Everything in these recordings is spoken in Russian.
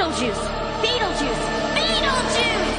Beetlejuice! Beetlejuice! Beetlejuice!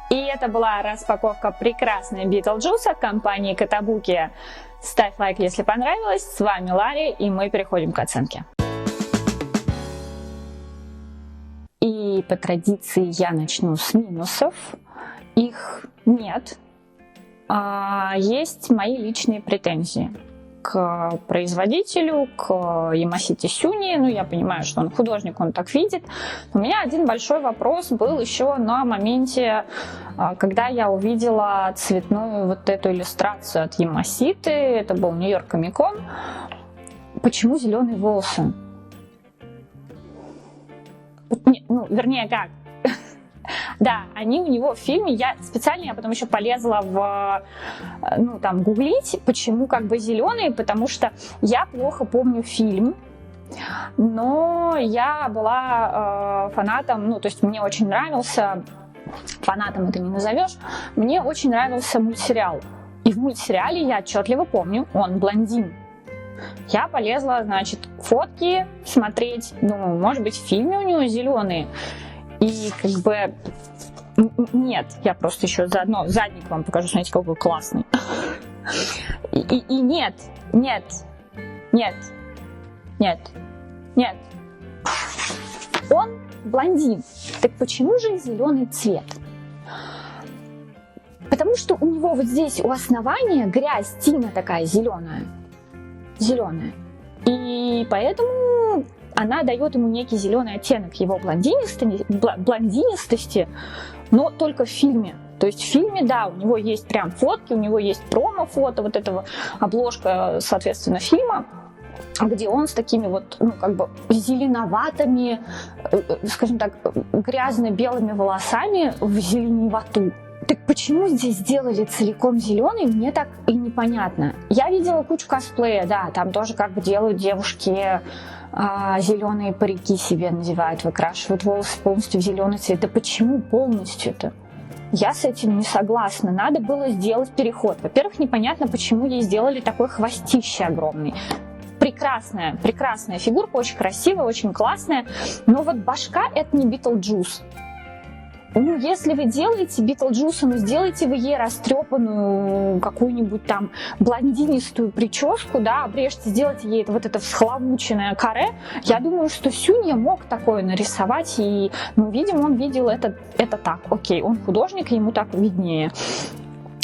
И это была распаковка прекрасной Beetlejuice от компании Kotobuki. Ставь лайк, если понравилось. С вами Ларри, и мы переходим к оценке. И по традиции я начну с минусов. Их нет. Есть мои личные претензии к производителю, к Yamashita Suni. Ну, я понимаю, что он художник, он так видит. У меня один большой вопрос был еще на моменте, когда я увидела цветную вот эту иллюстрацию от Yamashita. Это был Нью-Йорк Комик-кон. Почему зеленые волосы? Ну, вернее, как? Да, они у него в фильме, я потом еще полезла гуглить, почему как бы зеленые, потому что я плохо помню фильм, но я была фанатом, то есть мне очень нравился, фанатом это не назовешь, мне очень нравился мультсериал. И в мультсериале я отчетливо помню, он блондин. Я полезла, фотки смотреть, думаю, может быть, в фильме у него зеленые. И как бы нет, я просто еще заодно задник вам покажу, смотрите, какой классный. И нет. Он блондин. Так почему же зеленый цвет? Потому что у него вот здесь у основания грязь, тина такая зеленая. И поэтому она дает ему некий зеленый оттенок его блондинистости, но только в фильме. То есть в фильме, да, у него есть прям фотки, у него есть промо-фото, вот этого обложка, соответственно, фильма, где он с такими зеленоватыми, скажем так, грязно-белыми волосами в зеленевату. Так почему здесь сделали целиком зеленый, мне так и непонятно. Я видела кучу косплея, да, там тоже как бы делают девушки, зеленые парики себе надевают, выкрашивают волосы полностью в зеленый цвет. Да почему полностью-то? Я с этим не согласна. Надо было сделать переход. Во-первых, непонятно, почему ей сделали такой хвостище огромный. Прекрасная фигурка, очень красивая, очень классная, но вот башка — это не Битлджус. Если вы делаете Битлджуса, сделайте вы ей растрепанную какую-нибудь там блондинистую прическу, да, обрежьте, сделайте ей вот это всхлобученное каре. Я думаю, что Сюня мог такое нарисовать, и, видимо, он видел это так. Окей, он художник, ему так виднее.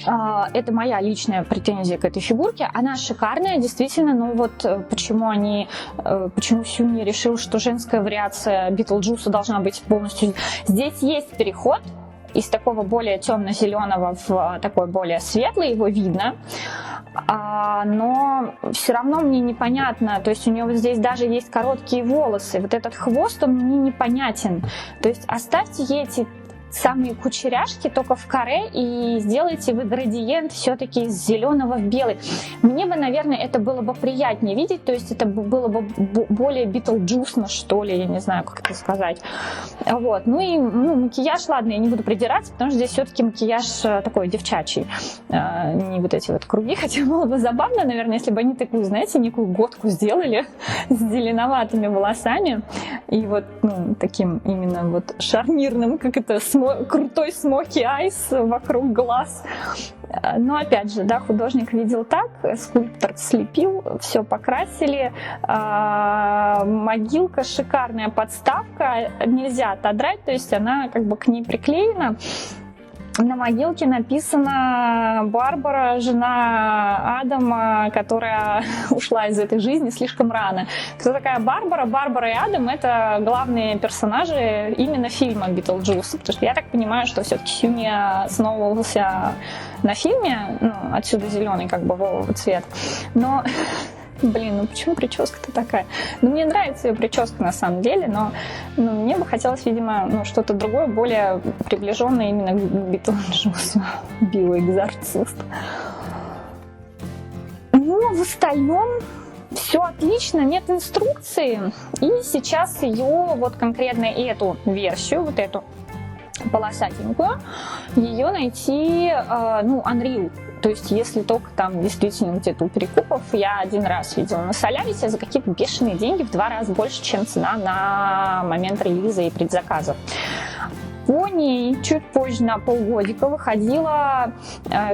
Это моя личная претензия к этой фигурке. Она шикарная, действительно, почему Сюни решил, что женская вариация Битлджуса должна быть полностью... Здесь есть переход из такого более темно-зеленого в такой более светлый, его видно, но все равно мне непонятно, то есть у нее вот здесь даже есть короткие волосы, вот этот хвост, он мне непонятен, то есть оставьте ей эти самые кучеряшки только в каре и сделайте вы градиент все-таки из зеленого в белый. Мне бы, наверное, это было бы приятнее видеть, то есть это было бы более Битлджусно, что ли, я не знаю, как это сказать. Вот. Макияж, ладно, я не буду придираться, потому что здесь все-таки макияж такой девчачий, не вот эти вот круги, хотя было бы забавно, наверное, если бы они такую, знаете, некую годку сделали с зеленоватыми волосами и вот, таким именно вот шарнирным, как это, крутой смоки айс вокруг глаз. Но опять же, да, художник видел так, скульптор слепил, все покрасили. Могилка, шикарная подставка, нельзя отодрать, то есть она как бы к ней приклеена. На могилке написано «Барбара, жена Адама, которая ушла из этой жизни слишком рано». Кто такая Барбара? Барбара и Адам — это главные персонажи именно фильма «Битлджус». Потому что я так понимаю, что все-таки Сюни основывался на фильме, отсюда зеленый как бы цвет. Но... почему прическа-то такая? Мне нравится ее прическа на самом деле, но мне бы хотелось, видимо, что-то другое, более приближенное именно к Битлджусу. Биоэкзорцист. В остальном все отлично, нет инструкции. И сейчас ее, вот конкретно эту версию, вот эту полосатенькую, ее найти, Unreal. То есть, если только там действительно где-то у перекупов, я один раз видела на Солярисе за какие-то бешеные деньги, в 2 раза больше, чем цена на момент релиза и предзаказа. По ней чуть позже, на полгодика, выходила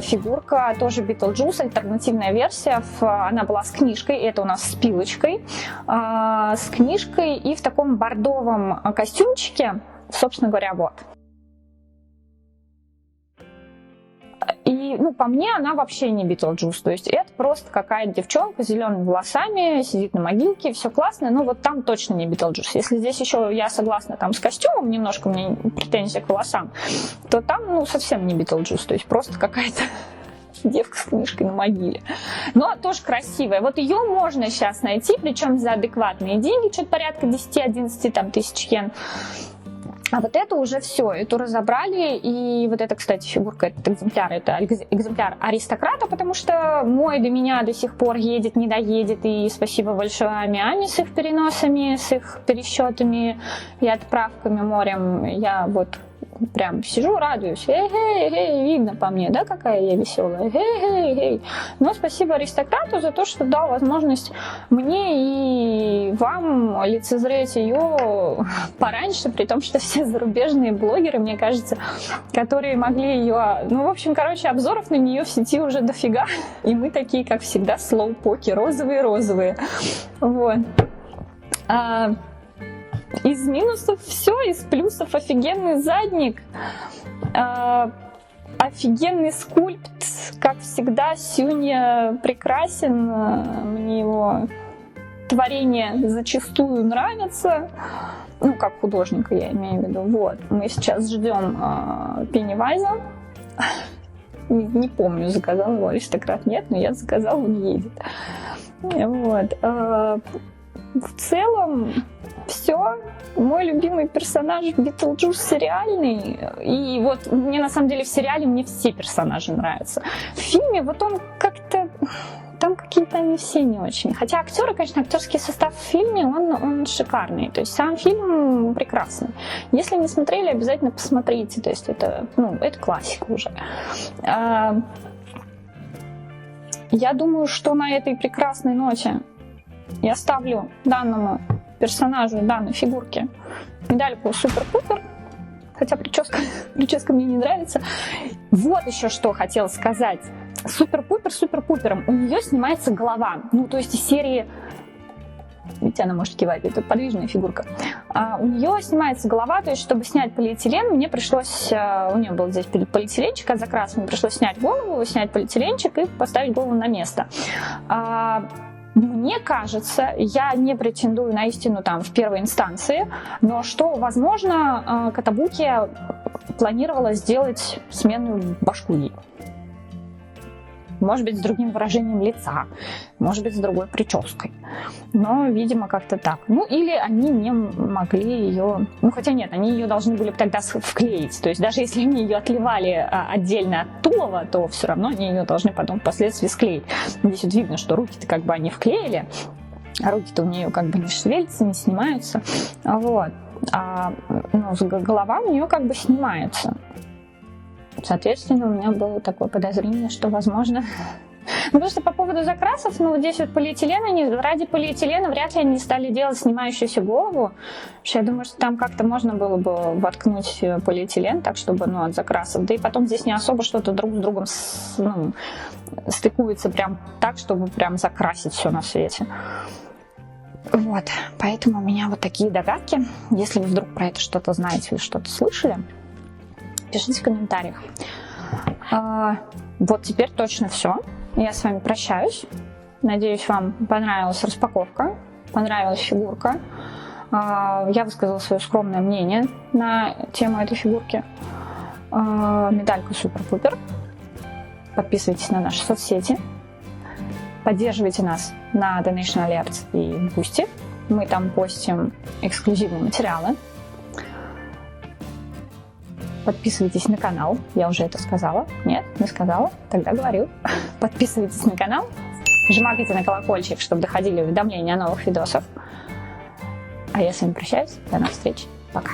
фигурка тоже Битлджус, альтернативная версия. Она была с книжкой, это у нас с пилочкой, с книжкой и в таком бордовом костюмчике, собственно говоря, вот. И, по мне, она вообще не Битлджус. То есть это просто какая-то девчонка с зелеными волосами, сидит на могилке, все классно, но вот там точно не Битлджус. Если здесь еще я согласна там с костюмом, немножко у меня претензия к волосам, то там, совсем не Битлджус. То есть просто какая-то девка с книжкой на могиле. Но тоже красивая. Вот ее можно сейчас найти, причем за адекватные деньги, что-то порядка 10-11 тысяч йен. А вот это уже все, эту разобрали, и вот это, кстати, фигурка, этот экземпляр, это экземпляр аристократа, потому что мой до меня до сих пор едет, не доедет, и спасибо большое Ами с их переносами, с их пересчетами и отправками морем. Я вот прям сижу, радуюсь. Эй, видно по мне, да, какая я веселая. Эй. Но спасибо аристократу за то, что дал возможность мне и вам лицезреть ее пораньше, при том, что все зарубежные блогеры, мне кажется, которые могли ее... Ну, в общем, обзоров на нее в сети уже дофига. И мы такие, как всегда, слоупоки, розовые. Вот. Из минусов все, из плюсов офигенный задник, офигенный скульпт, как всегда, Сюня прекрасен, мне его творение зачастую нравится, ну, как художника я имею в виду. Вот, мы сейчас ждем Пеннивайза, не помню, заказал его аристократ, нет, но я заказал, он едет. Вот, в целом все. Мой любимый персонаж Битлджус сериальный. И вот мне на самом деле в сериале мне все персонажи нравятся. В фильме вот он как-то... Там какие-то они все не очень. Хотя актеры, конечно, актерский состав в фильме, он шикарный. То есть сам фильм прекрасный. Если не смотрели, обязательно посмотрите. То есть это классика уже. Я думаю, что на этой прекрасной ноте я ставлю данному персонажу, данной фигурке медальку супер-пупер, хотя прическа мне не нравится. Вот еще что хотела сказать. Супер-пупером у нее снимается голова. Ну, то есть из серии... Ведь она может кивать, это подвижная фигурка. У нее снимается голова, то есть чтобы снять полиэтилен, мне пришлось... У нее был здесь полиэтиленчик от закраса, мне пришлось снять голову, снять полиэтиленчик и поставить голову на место. Мне кажется, я не претендую на истину там в первой инстанции, но что, возможно, Катабуки планировала сделать сменную башку ей. Может быть, с другим выражением лица, может быть, с другой прической. Но, видимо, как-то так. Ну, или они не могли ее... Ну, хотя нет, они ее должны были тогда вклеить. То есть даже если они ее отливали отдельно от тулова, то все равно они ее должны потом впоследствии склеить. Здесь вот видно, что руки-то как бы они вклеили, а руки-то у нее как бы не шевелятся, не снимаются. Вот. Голова у нее как бы снимается. Соответственно, у меня было такое подозрение, что, возможно... Ну, потому что по поводу закрасов, вот здесь вот полиэтилен, ради полиэтилена вряд ли они стали делать снимающуюся голову. Потому что я думаю, что там как-то можно было бы воткнуть полиэтилен так, чтобы, от закрасов. Да и потом здесь не особо что-то друг с другом стыкуется прям так, чтобы прям закрасить все на свете. Вот, поэтому у меня вот такие догадки. Если вы вдруг про это что-то знаете или что-то слышали, пишите в комментариях. Вот теперь точно все. Я с вами прощаюсь. Надеюсь, вам понравилась распаковка, понравилась фигурка. Я высказала свое скромное мнение на тему этой фигурки. Медалька супер-пупер. Подписывайтесь на наши соцсети. Поддерживайте нас на Donation Alerts и Boosty. Мы там постим эксклюзивные материалы. Подписывайтесь на канал. Я уже это сказала. Нет, не сказала. Тогда говорю. Подписывайтесь на канал. Жмакайте на колокольчик, чтобы доходили уведомления о новых видосах. А я с вами прощаюсь. До новых встреч. Пока.